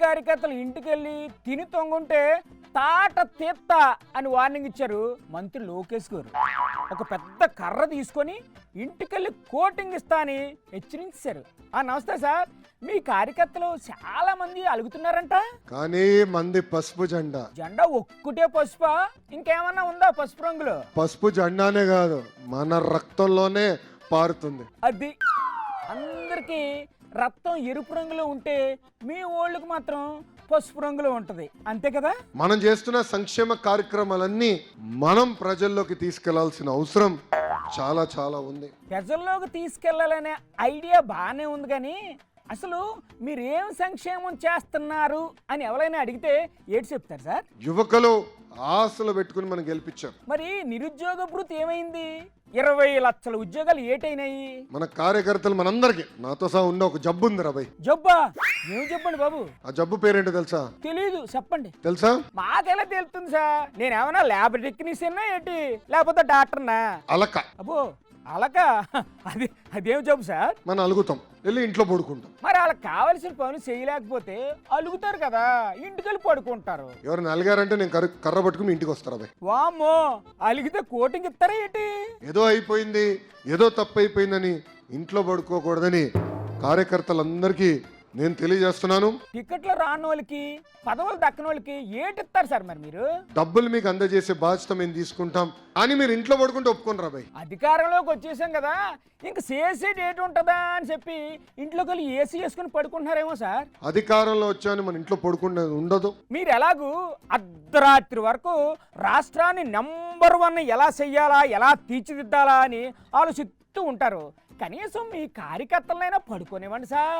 కార్యకర్తలు ఇంటికెళ్ళి తిని తొంగుంటే తాట తీత్త అని వార్నింగ్ ఇచ్చారు మంత్రి లోకేష్ గారు. ఒక పెద్ద కర్ర తీసుకొని ఇంటికెళ్ళి కోటింగ్ ఇస్తా అని హెచ్చరించారు. నమస్తే సార్, మీ కార్యకర్తలు చాలా మంది అలుగుతున్నారంట. కానీ మంది పసుపు జెండా. జెండా ఒక్కటే పసుపా, ఇంకేమన్నా ఉందా పసుపు రంగులో? పసుపు జెండానే కాదు, మన రక్తంలోనే పారుతుంది. అది అందరికీ రక్తం ఎరుపు రంగులో ఉంటే మీ ఓళ్ళకి మాత్రం పసుపు రంగులో ఉంటది, అంతే కదా? మనం చేస్తున్న సంక్షేమ కార్యక్రమాలన్నీ మనం ప్రజల్లోకి తీసుకెళ్లాల్సిన అవసరం చాలా చాలా ఉంది. ప్రజల్లోకి తీసుకెళ్లాలనే ఐడియా బాగానే ఉంది, కానీ అసలు మీరేం సంక్షేమం చేస్తున్నారు అని ఎవరైనా అడిగితే ఏంటి చెప్తారు సార్? యువకులు ఆశలు పెట్టుకుని మనం గెలిపించారు. మరి నిరుద్యోగ భృతి ఏమైంది? 20 లక్షల ఉద్యోగాలు ఏటైనాయి? మన కార్యకర్తలు మనందరికి నాతో సహా ఉన్న ఒక జబ్బు ఉంది రాబాయ్. జబ్బా? ఏం చెప్పండి బాబు. ఆ జబ్బు పేరేంటో తెలుసా? తెలీదు, చెప్పండి. తెలుసా? మాకెలా తెలుస్తుంది సార్? నేనేమన్నా ల్యాబ్ టెక్నీషియన్ ఏంటి, లేకపోతే డాక్టర్నా? అలక. అబ్బో అలక, అదేం జబ్బు సార్? మనం అలుగుతాం, వెళ్ళి ఇంట్లో పడుకుంటాం. మరి వాళ్ళకి కావాల్సిన పనులు చేయలేకపోతే అలుగుతారు కదా, ఇంటికెళ్ళి పడుకుంటారు. ఎవరైనా అలిగారంటే నేను కర్ర పట్టుకుని ఇంటికి వస్తారా బాయ్. వామ్మో, అలిగితే కోటింగ్ ఇస్తారా ఏంటి? ఏదో అయిపోయింది, ఏదో తప్పు అయిపోయిందని ఇంట్లో పడుకోకూడదని కార్యకర్తలందరికీ నేను తెలియజేస్తున్నాను. టికెట్లు రాని వాళ్ళకి, పదవులు దక్కని వాళ్ళకి ఏటిస్తారు సార్? మరి మీరు డబ్బులు మీకు అందజేసే బాధ్యత మేము తీసుకుంటాం, అని మీరు ఇంట్లో పడుకుంటే ఒప్పుకోండి రాబాయ్. అధికారంలోకి వచ్చేసాం కదా, ఇంక చేసే డేట్ ఉంటుందా అని చెప్పి ఇంట్లోకి వెళ్ళి ఏసీ వేసుకుని పడుకుంటున్నారేమో సార్. అధికారంలో వచ్చాను మన ఇంట్లో పడుకునేది ఉండదు. మీరు ఎలాగూ అర్ధరాత్రి వరకు రాష్ట్రాన్ని నంబర్ 1 ఎలా చెయ్యాలా, ఎలా తీర్చిదిద్దాలా అని ఆలోచిస్తూ ఉంటారు. కనీసం మీ కార్యకర్తలైనా పడుకోనివ్వండి సార్.